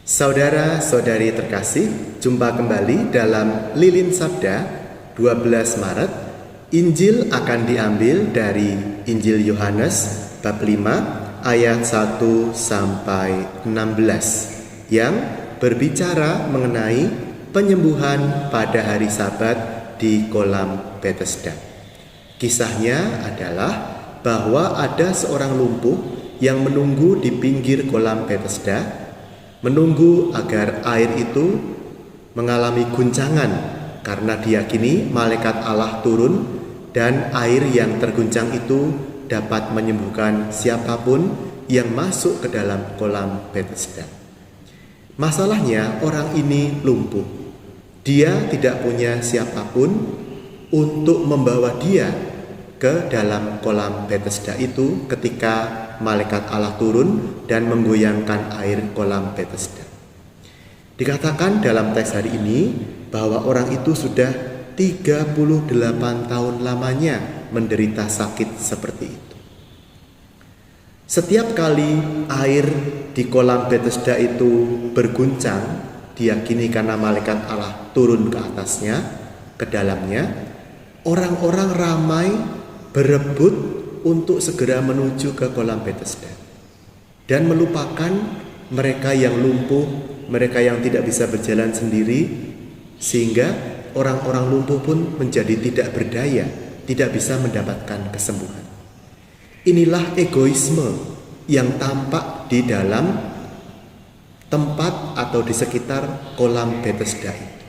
Saudara-saudari terkasih, jumpa kembali dalam Lilin Sabda 12 Maret. Injil akan diambil dari Injil Yohanes bab 5 ayat 1 sampai 16 yang berbicara mengenai penyembuhan pada hari Sabat di kolam Bethesda. Kisahnya adalah bahwa ada seorang lumpuh yang menunggu di pinggir kolam Bethesda, menunggu agar air itu mengalami guncangan karena diyakini malaikat Allah turun dan air yang terguncang itu dapat menyembuhkan siapapun yang masuk ke dalam kolam Bethesda. Masalahnya orang ini lumpuh. Dia tidak punya siapapun untuk membawa dia ke dalam kolam Bethesda itu ketika malaikat Allah turun dan menggoyangkan air kolam Bethesda. Dikatakan dalam teks hari ini bahwa orang itu sudah 38 tahun lamanya menderita sakit seperti itu. Setiap kali air di kolam Bethesda itu berguncang, diyakini karena malaikat Allah turun ke atasnya, ke dalamnya, orang-orang ramai berebut untuk segera menuju ke kolam Bethesda dan melupakan mereka yang lumpuh, mereka yang tidak bisa berjalan sendiri, sehingga orang-orang lumpuh pun menjadi tidak berdaya, tidak bisa mendapatkan kesembuhan. Inilah egoisme yang tampak di dalam tempat atau di sekitar kolam Bethesda itu.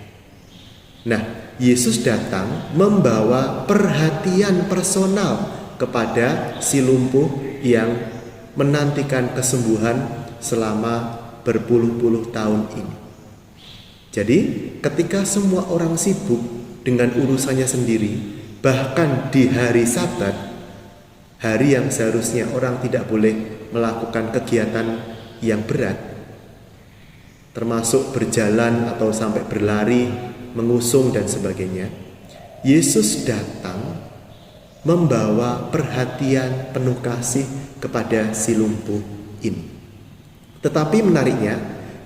Nah, Yesus datang membawa perhatian personal kepada si lumpuh yang menantikan kesembuhan selama berpuluh-puluh tahun ini. Jadi, ketika semua orang sibuk dengan urusannya sendiri, bahkan di hari Sabat, hari yang seharusnya orang tidak boleh melakukan kegiatan yang berat, termasuk berjalan atau sampai berlari, mengusung dan sebagainya, Yesus datang membawa perhatian penuh kasih kepada si lumpuh ini. Tetapi menariknya,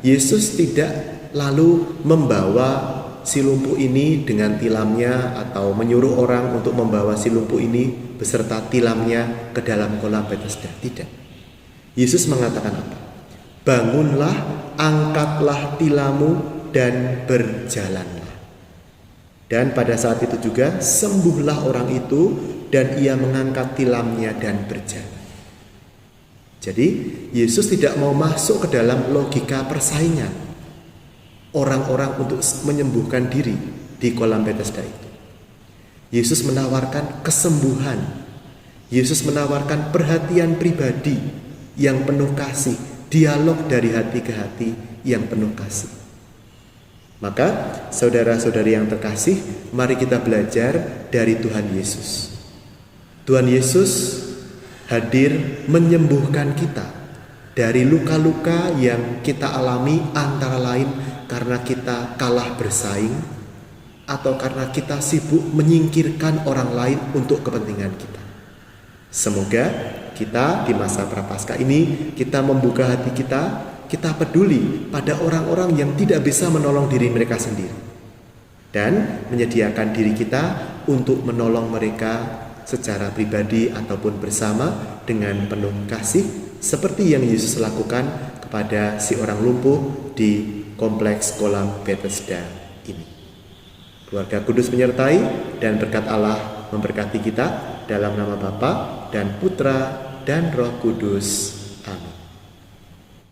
Yesus tidak lalu membawa si lumpuh ini dengan tilamnya atau menyuruh orang untuk membawa si lumpuh ini beserta tilamnya ke dalam kolam Bethesda. Tidak. Yesus mengatakan apa? Bangunlah, angkatlah tilammu dan berjalanlah. Dan pada saat itu juga sembuhlah orang itu dan ia mengangkat tilamnya dan berjalan. Jadi Yesus tidak mau masuk ke dalam logika persaingan orang-orang untuk menyembuhkan diri di kolam Bethesda itu. Yesus menawarkan kesembuhan. Yesus menawarkan perhatian pribadi yang penuh kasih, dialog dari hati ke hati yang penuh kasih. Maka saudara-saudari yang terkasih, mari kita belajar dari Tuhan Yesus. Tuhan Yesus hadir menyembuhkan kita dari luka-luka yang kita alami, antara lain karena kita kalah bersaing atau karena kita sibuk menyingkirkan orang lain untuk kepentingan kita. Semoga kita di masa Prapaskah ini kita membuka hati kita peduli pada orang-orang yang tidak bisa menolong diri mereka sendiri dan menyediakan diri kita untuk menolong mereka secara pribadi ataupun bersama dengan penuh kasih seperti yang Yesus lakukan kepada si orang lumpuh di kompleks kolam Bethesda ini. Keluarga kudus menyertai dan berkat Allah memberkati kita dalam nama Bapa dan Putra dan Roh Kudus.